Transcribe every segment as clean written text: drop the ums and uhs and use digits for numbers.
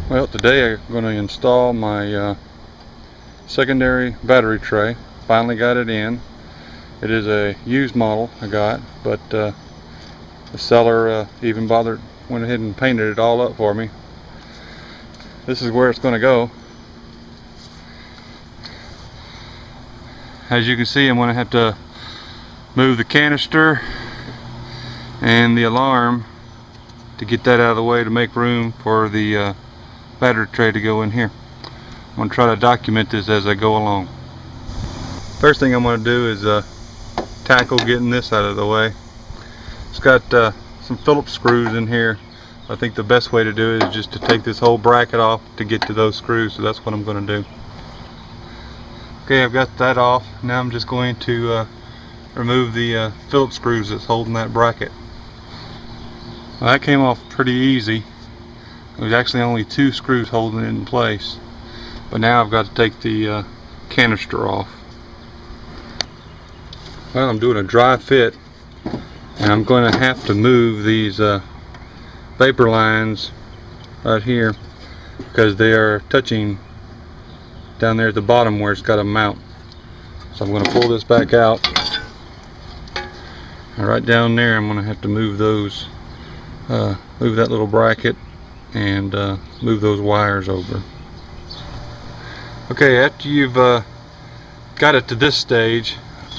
Well, today I'm going to install my secondary battery tray. Finally got it in. It is a used model I got, but the seller even went ahead and painted it all up for me. This is where it's going to go. As you can see, I'm going to have to move the canister and the alarm to get that out of the way to make room for the battery tray to go in here. I'm going to try to document this as I go along. First thing I'm going to do is tackle getting this out of the way. It's got some Phillips screws in here. I think the best way to do it is just to take this whole bracket off to get to those screws, so that's what I'm going to do. Okay, I've got that off. Now I'm just going to remove the Phillips screws that's holding that bracket. Well, that came off pretty easy. There's actually only 2 screws holding it in place, but now I've got to take the canister off. Well, I'm doing a dry fit, and I'm going to have to move these vapor lines right here because they are touching down there at the bottom where it's got a mount. So I'm going to pull this back out, and right down there I'm going to have to move those, move that little bracket and move those wires over. Okay, after you've got it to this stage,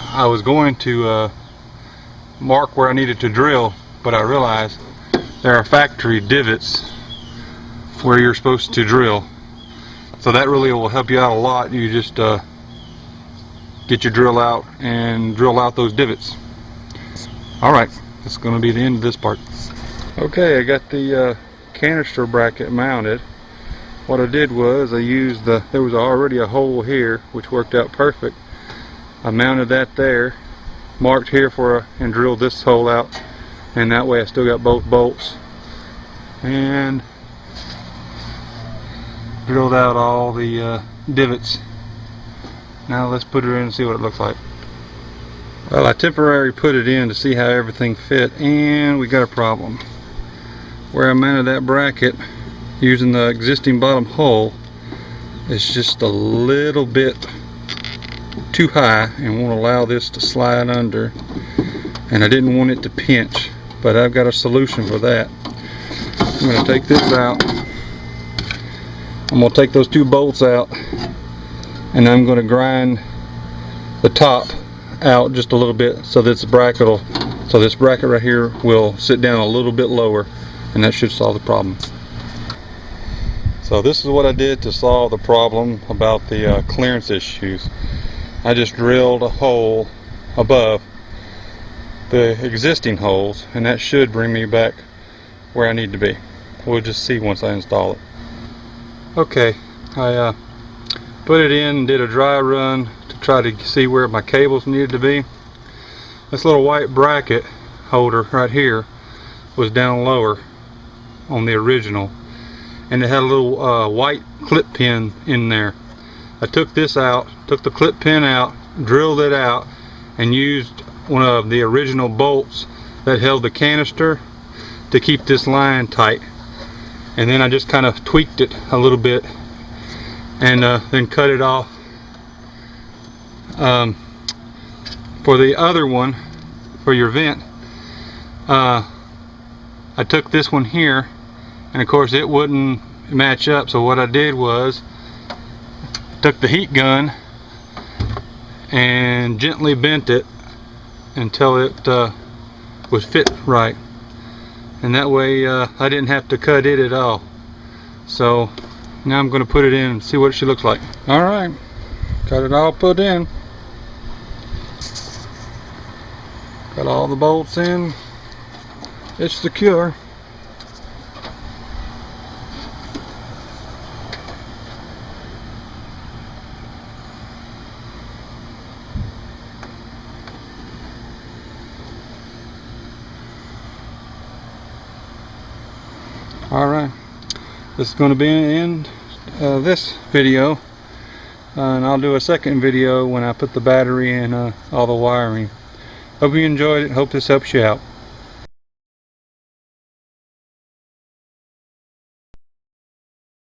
I was going to mark where I needed to drill, but I realized there are factory divots where you're supposed to drill. So that really will help you out a lot. You just get your drill out and drill out those divots. Alright, that's going to be the end of this part. Okay, I got the canister bracket mounted. What I did was I used there was already a hole here which worked out perfect. I mounted that there, marked here and drilled this hole out, and that way I still got both bolts, and drilled out all the divots. Now let's put it in and see what it looks like. Well, I temporarily put it in to see how everything fit, and we got a problem. Where I mounted that bracket using the existing bottom hole, it's just a little bit too high and won't allow this to slide under, and I didn't want it to pinch, but I've got a solution for that. I'm going to take this out. I'm going to take those 2 bolts out, and I'm going to grind the top out just a little bit so this bracket right here will sit down a little bit lower, and that should solve the problem. So this is what I did to solve the problem about the clearance issues. I just drilled a hole above the existing holes, and that should bring me back where I need to be. We'll just see once I install it. Okay, I put it in and did a dry run to try to see where my cables needed to be. This little white bracket holder right here was down lower on the original, and it had a little white clip pin in there. I took this out, took the clip pin out, drilled it out, and used one of the original bolts that held the canister to keep this line tight. And then I just kind of tweaked it a little bit and then cut it off. For the other one, for your vent, I took this one here, and of course it wouldn't match up, so what I did was took the heat gun and gently bent it until it was fit right, and that way I didn't have to cut it at all. So now I'm going to put it in and see what she looks like. Alright, got it all put in, got all the bolts in, it's secure. Alright, this is going to be the end of this video, and I'll do a second video when I put the battery and all the wiring. Hope you enjoyed it. Hope this helps you out.